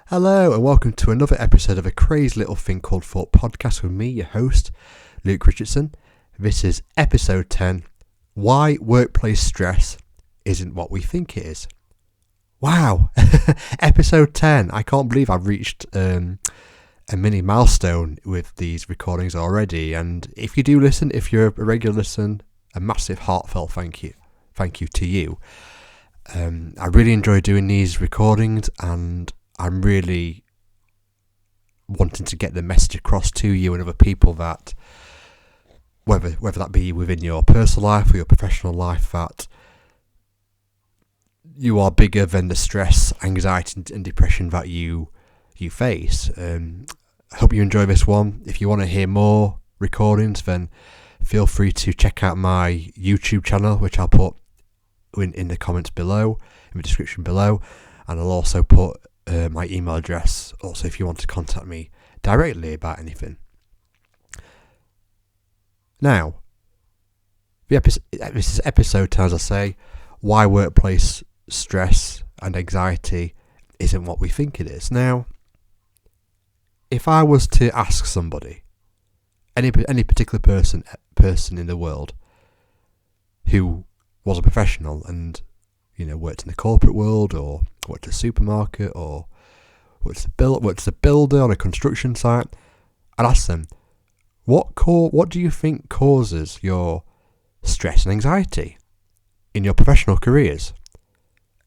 Hello and welcome to another episode of A Crazy Little Thing Called Thought podcast with me, your host, Luke Richardson. This is episode 10, Why Workplace Stress Isn't What We Think It Is. Wow, episode 10. I can't believe I've reached a mini milestone with these recordings already. And if you do listen, if you're a regular listener, a massive heartfelt thank you. Thank you to you. I really enjoy doing these recordings and I'm really wanting to get the message across to you and other people that, whether that be within your personal life or your professional life, that you are bigger than the stress, anxiety and depression that you face. I hope you enjoy this one. If you want to hear more recordings, then feel free to check out my YouTube channel, which I'll put in the comments below, in the description below, and I'll also put my email address also if you want to contact me directly about anything. Now, this is episode 10, as I say, why workplace stress and anxiety isn't what we think it is. Now, if I was to ask somebody, any particular person in the world who was a professional and worked in the corporate world or worked at a supermarket or worked as a builder on a construction site, I'd ask them, what do you think causes your stress and anxiety in your professional careers?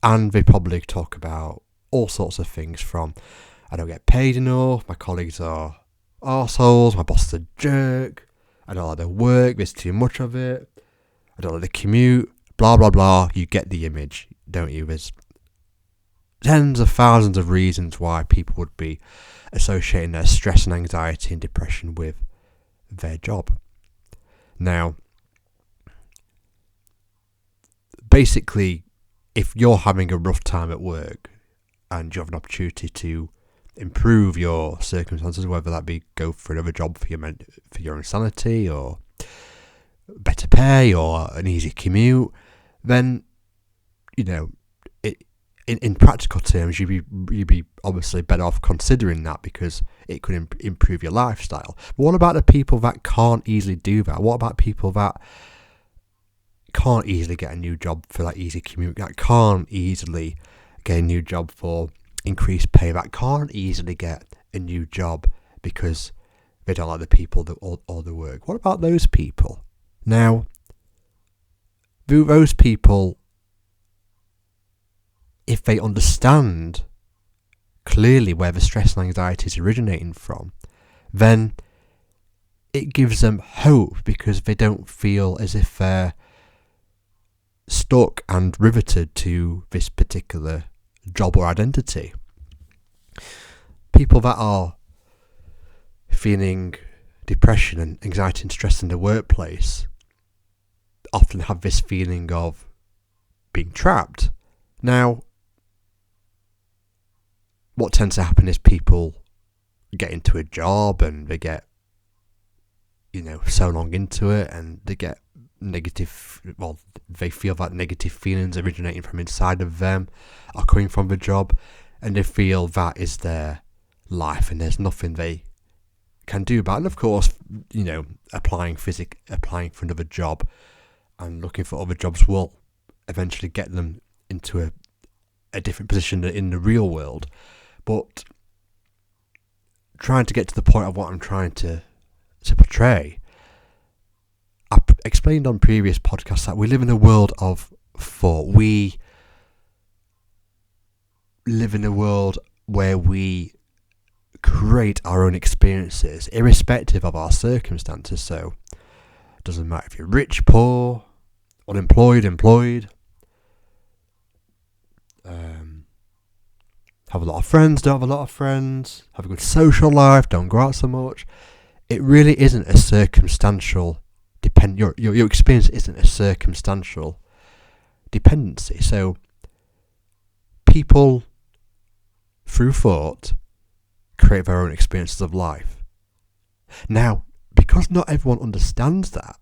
And they'd probably talk about all sorts of things from, I don't get paid enough, my colleagues are arseholes, my boss is a jerk, I don't like the work, there's too much of it, I don't like the commute, blah blah blah. You get the image, don't you? There's tens of thousands of reasons why people would be associating their stress and anxiety and depression with their job. Now, basically, if you're having a rough time at work and you have an opportunity to improve your circumstances, whether that be go for another job for your own sanity or better pay or an easy commute, then in practical terms you'd be obviously better off considering that because it could improve your lifestyle. But what about the people that can't easily do that? What about people that can't easily get a new job for that easy commute, that can't easily get a new job for increased pay, that can't easily get a new job because they don't like the people or the work? What about those people? Now, do those people, if they understand clearly where the stress and anxiety is originating from, then it gives them hope because they don't feel as if they're stuck and riveted to this particular job or identity. People that are feeling depression and anxiety and stress in the workplace often have this feeling of being trapped. Now, what tends to happen is people get into a job and they get, so long into it and they get they feel that negative feelings originating from inside of them are coming from the job and they feel that is their life and there's nothing they can do about it. And of course, applying for another job and looking for other jobs will eventually get them into a different position in the real world. But trying to get to the point of what I'm trying to portray, I explained on previous podcasts that we live in a world of thought. We live in a world where we create our own experiences, irrespective of our circumstances. So it doesn't matter if you're rich, poor, unemployed, employed, have a lot of friends, don't have a lot of friends, have a good social life, don't go out so much. It really isn't a circumstantial your experience isn't a circumstantial dependency. So people through thought create their own experiences of life. Now, because not everyone understands that,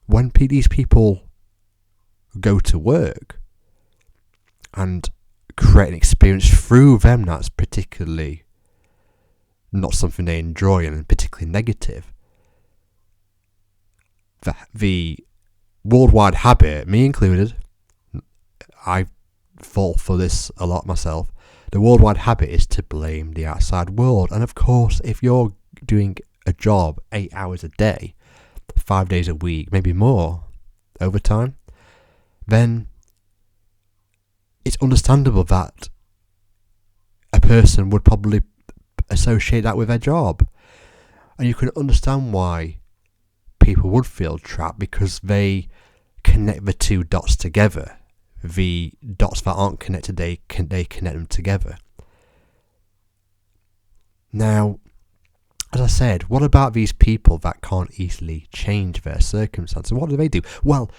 when these people go to work and create an experience through them that's particularly not something they enjoy and particularly negative. The worldwide habit, me included, I fall for this a lot myself. The worldwide habit is to blame the outside world. And of course, if you're doing a job 8 hours a day, 5 days a week, maybe more, overtime, then it's understandable that a person would probably associate that with their job. And you can understand why people would feel trapped, because they connect the two dots together. The dots that aren't connected, they connect them together. Now, as I said, what about these people that can't easily change their circumstances? What do? Well,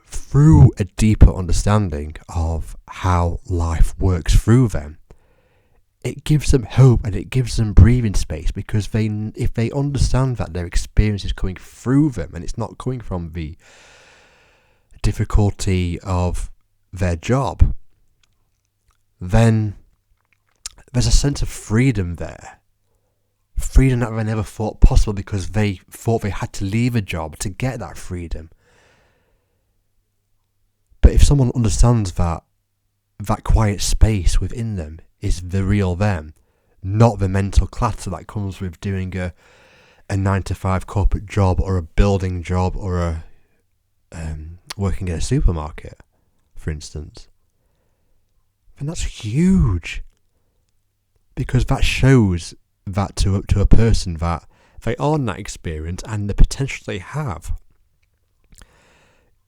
through a deeper understanding of how life works through them, it gives them hope and it gives them breathing space, because if they understand that their experience is coming through them and it's not coming from the difficulty of their job, then there's a sense of freedom there. Freedom that they never thought possible, because they thought they had to leave a job to get that freedom. But if someone understands that quiet space within them is the real them, not the mental clutter that comes with doing a 9-to-5 corporate job or a building job or a working in a supermarket, for instance, then that's huge, because that shows that to a person that they are in that experience and the potential they have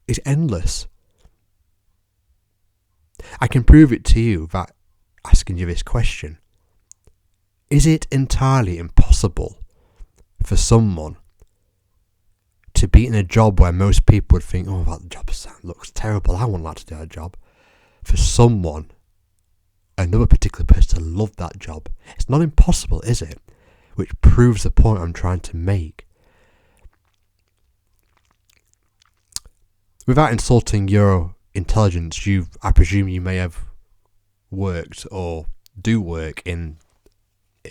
is endless. I can prove it to you that asking you this question: is it entirely impossible for someone to be in a job where most people would think, oh, that job looks terrible, I wouldn't like to do that job, for someone, another particular person, to love that job? It's not impossible, is it? Which proves the point I'm trying to make. Without insulting your intelligence, I presume you may have worked or do work in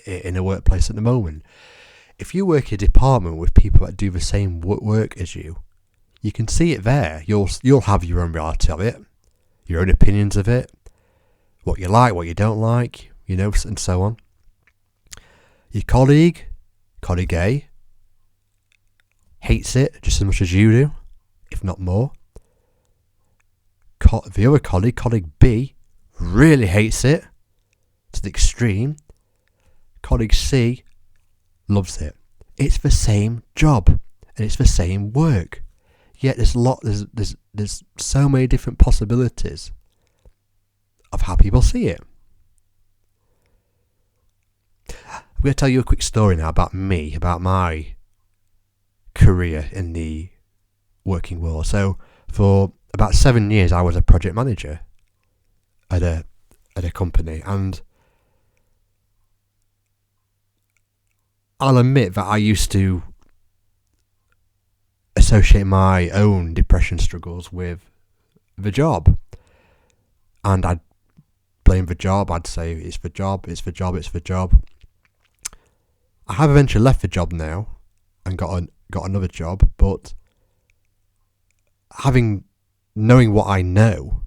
a workplace at the moment. If you work in a department with people that do the same work as you can see it there. You'll have your own reality of it, your own opinions of it, what you like, what you don't like, and so on. Your colleague A, hates it just as much as you do, if not more. The other colleague B, really hates it to the extreme. Colleague C loves it. It's the same job and it's the same work. Yet there's so many different possibilities of how people see it. I'm going to tell you a quick story now about my career in the working world. So for about 7 years I was a project manager at a company, and I'll admit that I used to associate my own depression struggles with the job, and I'd blame the job. I'd say it's the job. I have eventually left the job now and got another job, but knowing what I know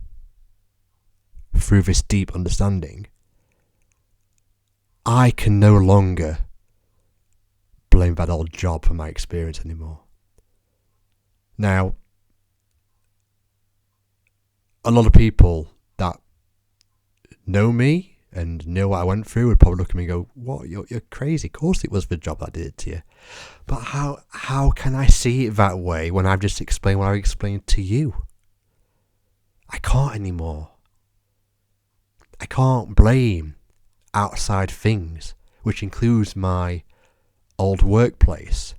through this deep understanding, I can no longer blame that old job for my experience anymore. Now, a lot of people that know me and know what I went through would probably look at me and go, "What? You're crazy. Of course it was the job that did it to you." But how can I see it that way when I've just explained what I explained to you? I can't anymore. I can't blame outside things, which includes my old workplace,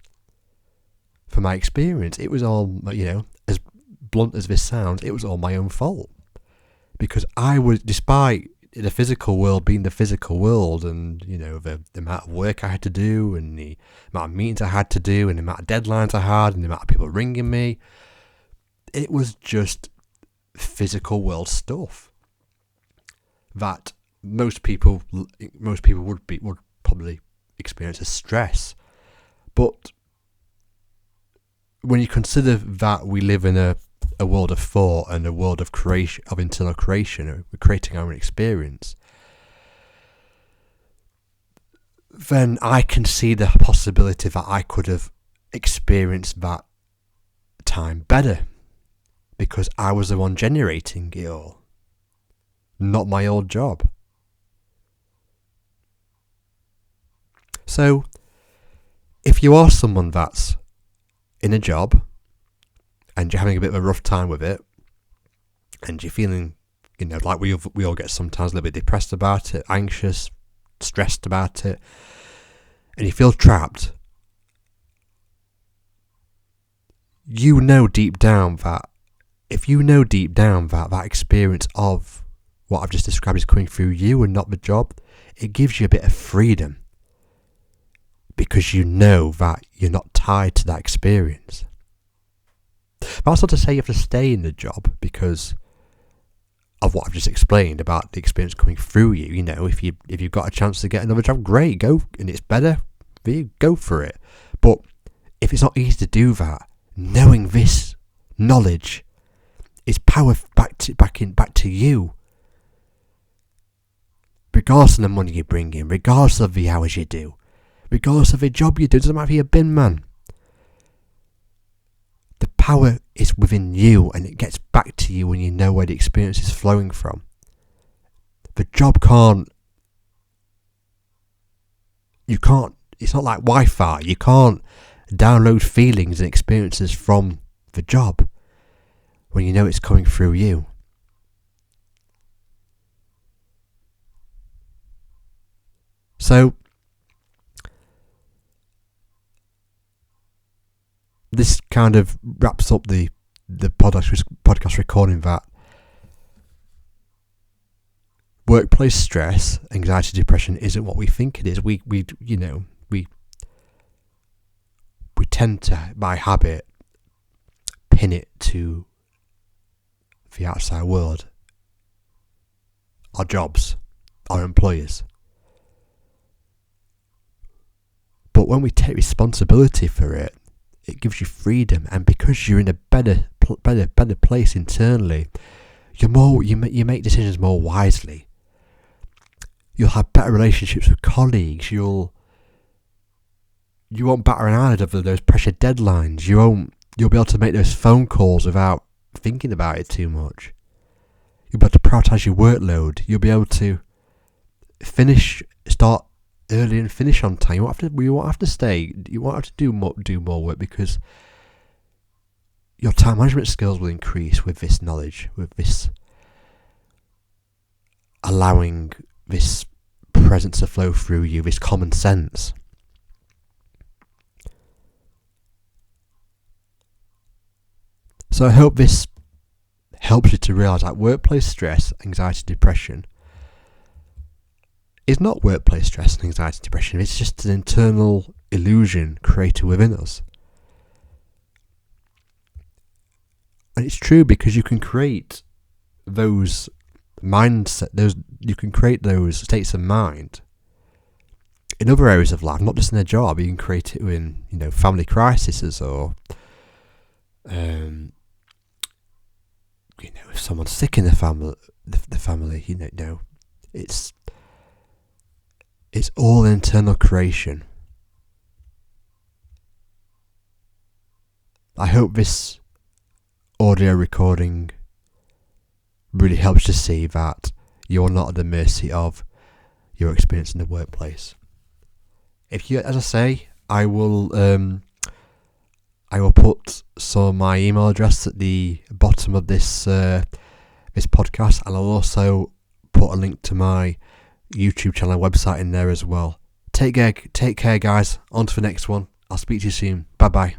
for my experience. It was all, as blunt as this sounds, it was all my own fault. Because I was, despite the physical world being the physical world, and, the amount of work I had to do, and the amount of meetings I had to do, and the amount of deadlines I had, and the amount of people ringing me, it was just physical world stuff that most people would probably experience as stress. But when you consider that we live in a world of thought and a world of creation, of internal creation, we're creating our own experience, then I can see the possibility that I could have experienced that time better, because I was the one generating it all, not my old job. So, if you are someone that's in a job and you're having a bit of a rough time with it, and you're feeling, like we all get sometimes a little bit depressed about it, anxious, stressed about it, and you feel trapped, you know deep down that that experience of what I've just described is coming through you and not the job, it gives you a bit of freedom, because you know that you're not tied to that experience. That's not to say you have to stay in the job because of what I've just explained about the experience coming through you. If you've got a chance to get another job, great, go, and it's better, go for it. But if it's not easy to do that, knowing this knowledge is power back to you, regardless of the money you bring in, regardless of the hours you do, regardless of the job you do. It doesn't matter if you're a bin man. The power is within you, and it gets back to you when you know where the experience is flowing from. The job it's not like Wi-Fi. You can't download feelings and experiences from the job when you know it's coming through you. So, this kind of wraps up the podcast recording that workplace stress, anxiety, depression isn't what we think it is. We tend to, by habit, pin it to the outside world, our jobs, our employers. But when we take responsibility for it, it gives you freedom, and because you're in a better place internally, you make decisions more wisely. You'll have better relationships with colleagues. You won't batter an eyelid over those pressure deadlines. You'll be able to make those phone calls without thinking about it too much. You'll be able to prioritise your workload. You'll be able to start early and finish on time. You won't have to stay. You won't have to do more work, because your time management skills will increase with this knowledge, with this allowing this presence to flow through you, this common sense. So I hope this helps you to realise that workplace stress, anxiety, depression is not workplace stress and anxiety, depression. It's just an internal illusion created within us. And it's true, because you can create those you can create those states of mind in other areas of life, not just in a job. You can create it in, family crises, or if someone's sick in the family, it's all internal creation. I hope this audio recording really helps to see that you're not at the mercy of your experience in the workplace. If you, as I say, I will put some of my email address at the bottom of this podcast, and I'll also put a link to my YouTube channel and website in there as well. Take care, guys. On to the next one. I'll speak to you soon. Bye bye.